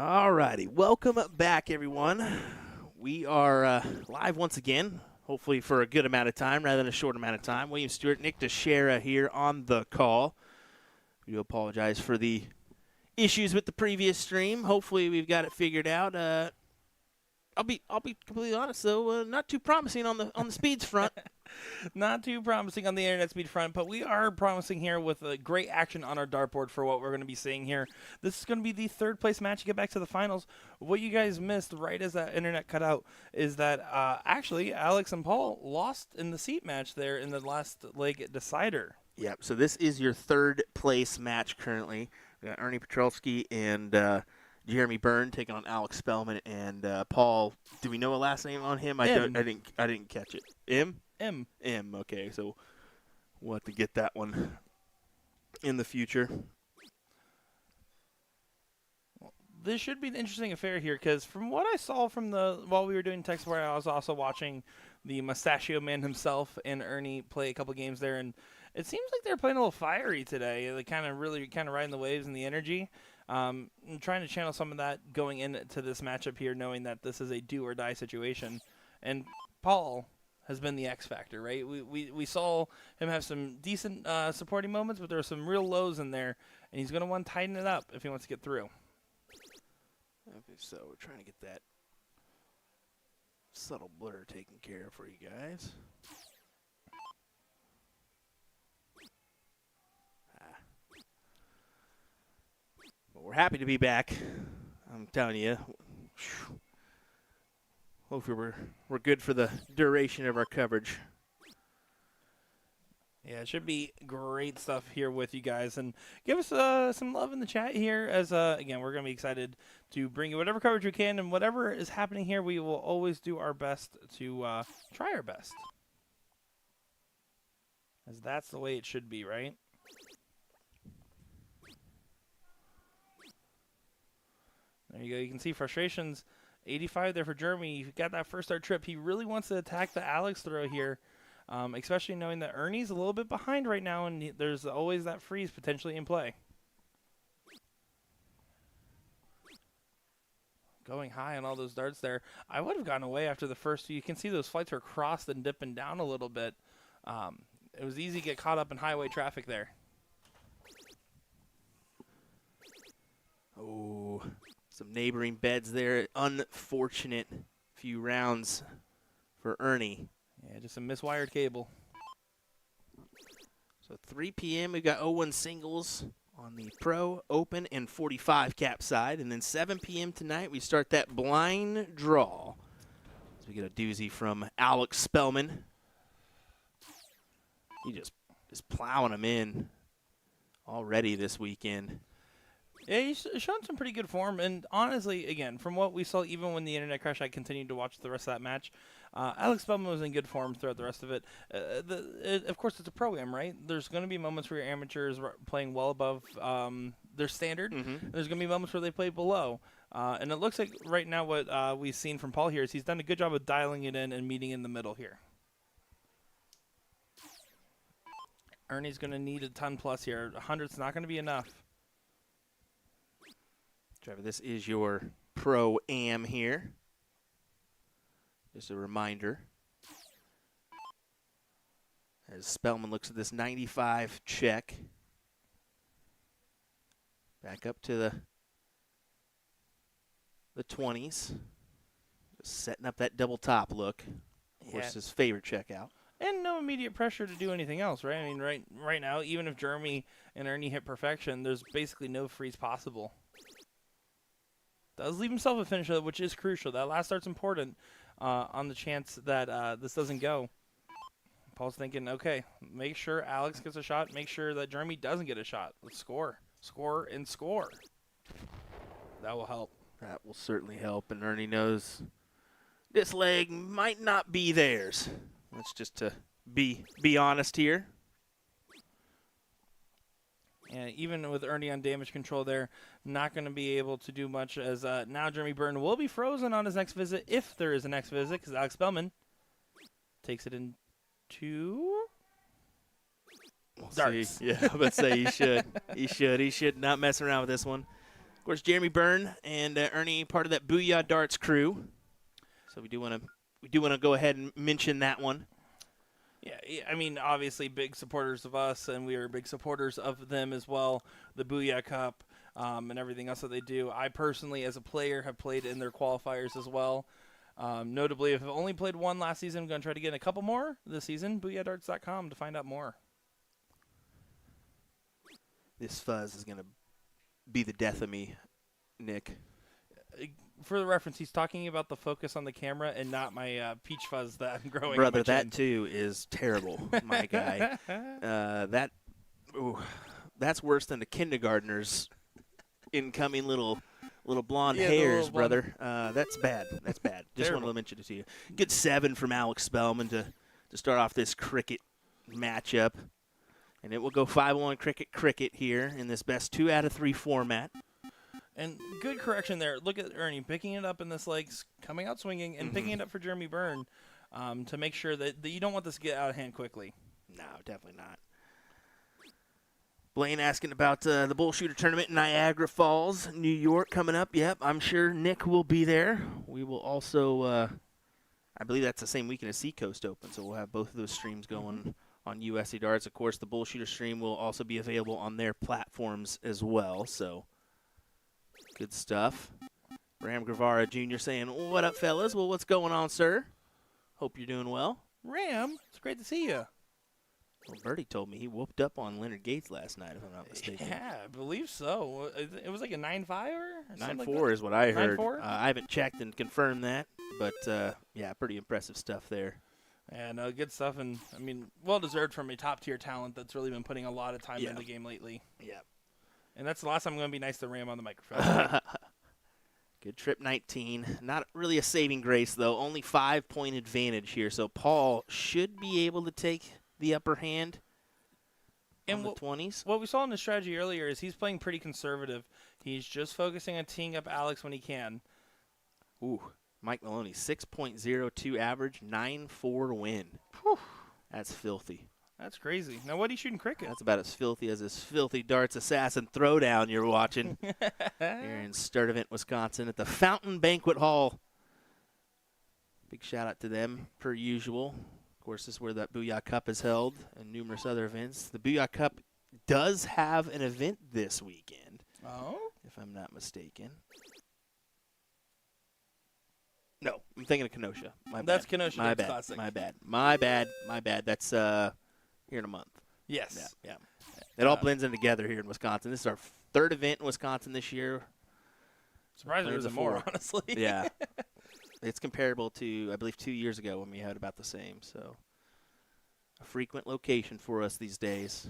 All righty. Welcome back, everyone. We are live once again, hopefully for a good amount of time rather than a short amount of time. William Stewart, Nick Teixeira here on the call. We do apologize for the issues with the previous stream. Hopefully we've got it figured out. I'll be completely honest, though, not too promising on the speeds front. Not too promising on the internet speed front, but we are promising here with a great action on our dartboard for what we're going to be seeing here. This is going to be the third place match to get back to the finals. What you guys missed right as that internet cut out is that actually Alex and Paul lost in the seat match there in the last leg decider. Yep, so this is your third place match currently. We got Ernie Petrowski and Jeremy Byrne taking on Alex Spellman and Paul. Do we know a last name on him? I didn't catch it. M. Okay, so we'll have to get that one in the future. Well, this should be an interesting affair here because from what I saw from while we were doing text where I was also watching the Mustachio Man himself and Ernie play a couple games there, and it seems like they're playing a little fiery today. They kind of riding the waves and the energy. I'm trying to channel some of that going into this matchup here, knowing that this is a do-or-die situation. And Paul has been the X factor, right? We saw him have some decent supporting moments, but there are some real lows in there, and he's going to want to tighten it up if he wants to get through. Okay, so we're trying to get that subtle blur taken care of for you guys. But we're happy to be back. I'm telling you. Hopefully we're good for the duration of our coverage. Yeah, it should be great stuff here with you guys. And give us some love in the chat here as, again, we're going to be excited to bring you whatever coverage we can. And whatever is happening here, we will always do our best to try our best. As that's the way it should be, right? There you go. You can see frustrations. 85 there for Jeremy. He got that first start trip. He really wants to attack the Alex throw here, especially knowing that Ernie's a little bit behind right now, and there's always that freeze potentially in play. Going high on all those darts there. I would have gone away after the first two. You can see those flights were crossed and dipping down a little bit. It was easy to get caught up in highway traffic there. Oh, some neighboring beds there. Unfortunate few rounds for Ernie. Yeah, just a miswired cable. So 3 p.m. we've got 0-1 singles on the Pro, Open, and 45 cap side. And then 7 p.m. tonight we start that blind draw. So we get a doozy from Alex Spellman. He just is plowing them in already this weekend. Yeah, he's shown some pretty good form, and honestly, again, from what we saw, even when the internet crashed, I continued to watch the rest of that match. Alex Spellman was in good form throughout the rest of it. Of course, it's a pro-am, right? There's going to be moments where your amateurs are playing well above their standard. Mm-hmm. There's going to be moments where they play below. And it looks like right now what we've seen from Paul here is he's done a good job of dialing it in and meeting in the middle here. Ernie's going to need a ton plus here. 100's not going to be enough. Trevor, this is your Pro-Am here. Just a reminder. As Spellman looks at this 95 check. Back up to the 20s. Just setting up that double top look. Of course, his favorite check out. And no immediate pressure to do anything else, right? I mean, right now, even if Jeremy and Ernie hit perfection, there's basically no freeze possible. Does leave himself a finish, which is crucial. That last start's important on the chance that this doesn't go. Paul's thinking, okay, make sure Alex gets a shot. Make sure that Jeremy doesn't get a shot. Let's score. Score and score. That will help. That will certainly help. And Ernie knows this leg might not be theirs. Let's just to be honest here. And even with Ernie on damage control there, not going to be able to do much as now Jeremy Byrne will be frozen on his next visit, if there is a next visit, because Alex Spellman takes it into darts. See. Yeah, I would say he should. He should not mess around with this one. Of course, Jeremy Byrne and Ernie, part of that Booyah Darts crew. So we do want to go ahead and mention that one. Yeah, I mean, obviously big supporters of us, and we are big supporters of them as well, the Booyah Cup and everything else that they do. I personally, as a player, have played in their qualifiers as well. Notably, I've only played one last season. I'm going to try to get a couple more this season. BooyahDarts.com to find out more. This fuzz is going to be the death of me, Nick. For the reference, he's talking about the focus on the camera and not my peach fuzz that I'm growing. Brother, that too is terrible, my guy. That's worse than the kindergartner's incoming little blonde hairs, brother. That's bad. That's bad. Just wanted to mention it to you. Good 7 from Alex Spellman to start off this cricket matchup. And it will go 5-1 cricket here in this best 2 out of 3 format. And good correction there. Look at Ernie picking it up in this legs, coming out swinging, and picking it up for Jeremy Byrne to make sure that you don't want this to get out of hand quickly. No, definitely not. Blaine asking about the bull shooter tournament in Niagara Falls, New York, coming up. Yep, I'm sure Nick will be there. We will also, I believe that's the same weekend as Seacoast Open, so we'll have both of those streams going on USC Darts. Of course, the bull shooter stream will also be available on their platforms as well, so good stuff. Ram Guevara Jr. saying, "What up, fellas? Well, what's going on, sir? Hope you're doing well." Ram, it's great to see you. Well, Bertie told me he whooped up on Leonard Gates last night, if I'm not mistaken. Yeah, I believe so. It was like a 9-5 or 9-4 is what I heard. 9-4? I haven't checked and confirmed that, but yeah, pretty impressive stuff there. And good stuff, and I mean, well deserved from a top tier talent that's really been putting a lot of time in the game lately. Yeah. And that's the last time I'm going to be nice to Ram on the microphone. Good trip 19. Not really a saving grace, though. Only 5-point advantage here. So Paul should be able to take the upper hand in the 20s. What we saw in the strategy earlier is he's playing pretty conservative. He's just focusing on teeing up Alex when he can. Ooh, Mike Maloney, 6.02 average, 9-4 win. Whew. That's filthy. That's crazy. Now, what are you shooting cricket? That's about as filthy as this filthy darts assassin throwdown you're watching here in Sturtevant, Wisconsin at the Fountain Banquet Hall. Big shout out to them, per usual. Of course, this is where that Booyah Cup is held and numerous other events. The Booyah Cup does have an event this weekend, if I'm not mistaken. No, I'm thinking of Kenosha. That's Kenosha. My bad. Classic. My bad. That's here in a month. Yes. Yeah. It all blends in together here in Wisconsin. This is our 3rd event in Wisconsin this year. Surprised there wasn't more, honestly. Yeah. It's comparable to, I believe, 2 years ago when we had about the same. So a frequent location for us these days.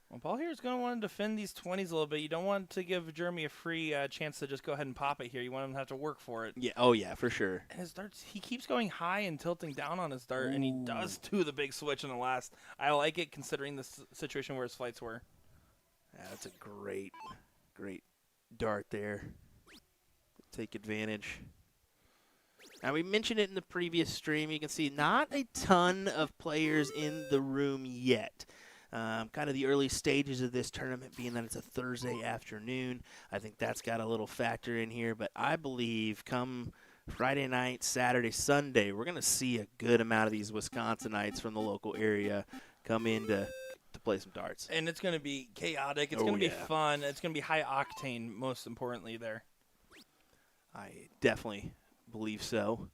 Well, Paul here is going to want to defend these 20s a little bit. You don't want to give Jeremy a free chance to just go ahead and pop it here. You want him to have to work for it. Yeah. Oh, yeah, for sure. And his darts, he keeps going high and tilting down on his dart, and he does do the big switch in the last. I like it considering the situation where his flights were. Yeah, that's a great dart there. Take advantage. Now, we mentioned it in the previous stream. You can see not a ton of players in the room yet. Kind of the early stages of this tournament being that it's a Thursday afternoon. I think that's got a little factor in here. But I believe come Friday night, Saturday, Sunday, we're going to see a good amount of these Wisconsinites from the local area come in to play some darts. And it's going to be chaotic. It's going to be fun. It's going to be high octane, most importantly there. I definitely believe so.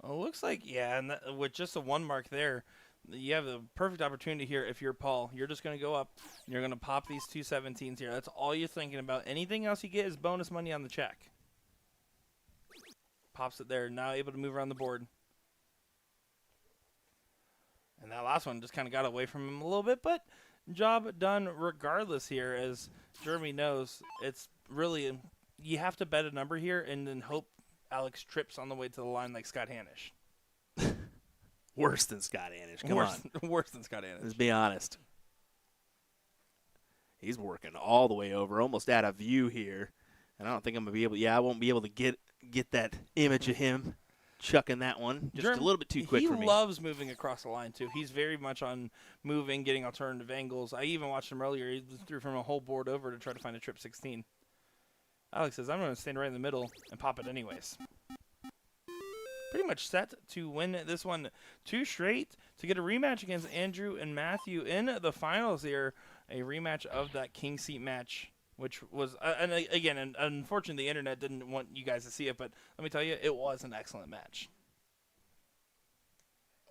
Well, it looks like, yeah, and with just a 1 mark there, you have the perfect opportunity here if you're Paul. You're just going to go up, and you're going to pop these 2 17s here. That's all you're thinking about. Anything else you get is bonus money on the check. Pops it there. Now able to move around the board. And that last one just kind of got away from him a little bit, but job done regardless here. As Jeremy knows, it's really, you have to bet a number here and then hope Alex trips on the way to the line like Scott Hanish. Worse than Scott Hanish. Come on. Worse than Scott Hanish. Let's be honest. He's working all the way over, almost out of view here. And I don't think I'm going to be able to, I won't be able to get that image of him chucking that one just a little bit too quick for me. He loves moving across the line, too. He's very much on moving, getting alternative angles. I even watched him earlier. He threw from a whole board over to try to find a trip 16. Alex says, I'm going to stand right in the middle and pop it anyways. Pretty much set to win this one 2 straight to get a rematch against Andrew and Matthew in the finals here. A rematch of that king seat match, which was, and again, unfortunately, the internet didn't want you guys to see it, but let me tell you, it was an excellent match.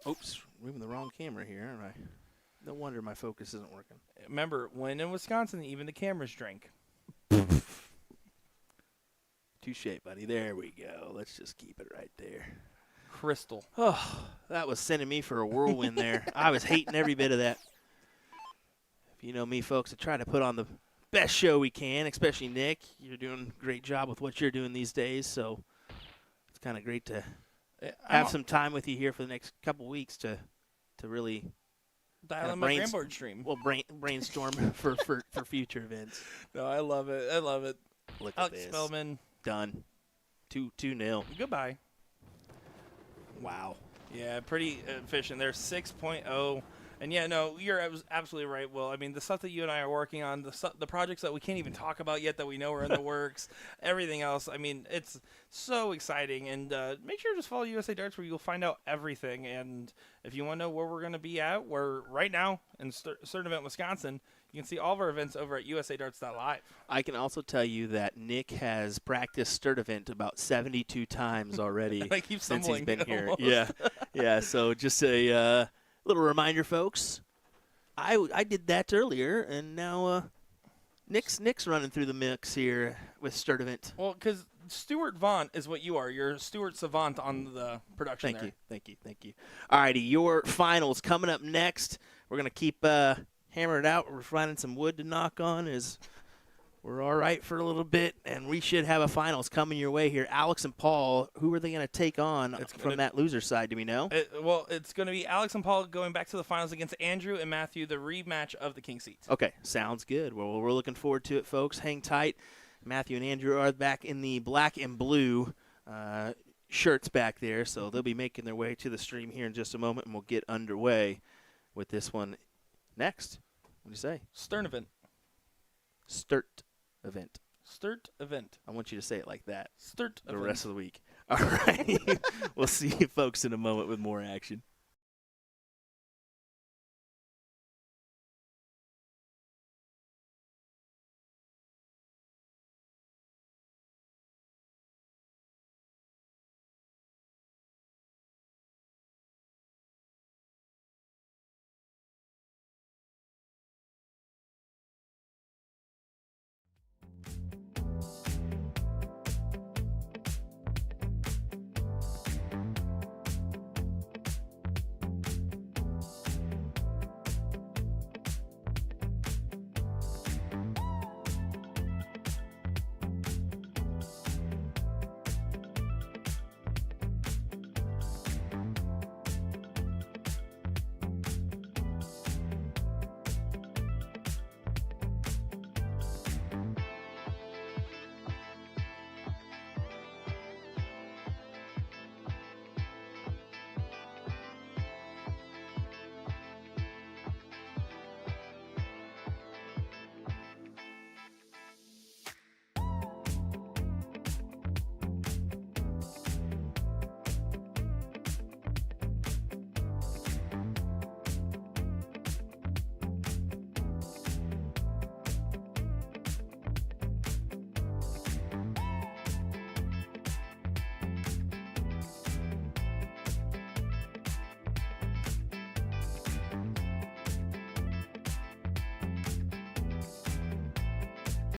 Oops, moving the wrong camera here, aren't I? No wonder my focus isn't working. Remember, when in Wisconsin, even the cameras drink. Touche, buddy. There we go. Let's just keep it right there. Crystal. Oh, that was sending me for a whirlwind there. I was hating every bit of that. If you know me, folks, I try to put on the best show we can, especially Nick. You're doing a great job with what you're doing these days, so it's kind of great to have some time with you here for the next couple weeks to really dial in my Gramboard stream. Well, brainstorm for future events. No, I love it. I love it. Look Alex at this. Spellman. Done. 2-0. Goodbye. Wow. Yeah, pretty efficient. They're 6.0. And, yeah, no, you're absolutely right, Will. I mean, the stuff that you and I are working on, the projects that we can't even talk about yet that we know are in the works, everything else, I mean, it's so exciting. And make sure to just follow USA Darts where you'll find out everything. And if you want to know where we're going to be at, we're right now in Certain Event, Wisconsin. You can see all of our events over at usadarts.live. I can also tell you that Nick has practiced Sturt Event about 72 times already I keep since he's been here. almost. Yeah. So just a little reminder, folks. I did that earlier, and now Nick's running through the mix here with Sturt Event. Well, because Stuart Vaughn is what you are. You're Stuart Savant on the production. Thank you. All righty, your finals coming up next. We're going to keep hammer it out. We're finding some wood to knock on as we're all right for a little bit, and we should have a finals coming your way here. Alex and Paul, who are they going to take on from that loser side? Do we know? It's going to be Alex and Paul going back to the finals against Andrew and Matthew, the rematch of the King Seats. Okay, sounds good. Well, we're looking forward to it, folks. Hang tight. Matthew and Andrew are back in the black and blue shirts back there, so they'll be making their way to the stream here in just a moment, and we'll get underway with this one next. What do you say? Sturt Event. Sturt Event. Sturt Event. I want you to say it like that Sturt the Event. rest of the week. All right. We'll see you folks in a moment with more action.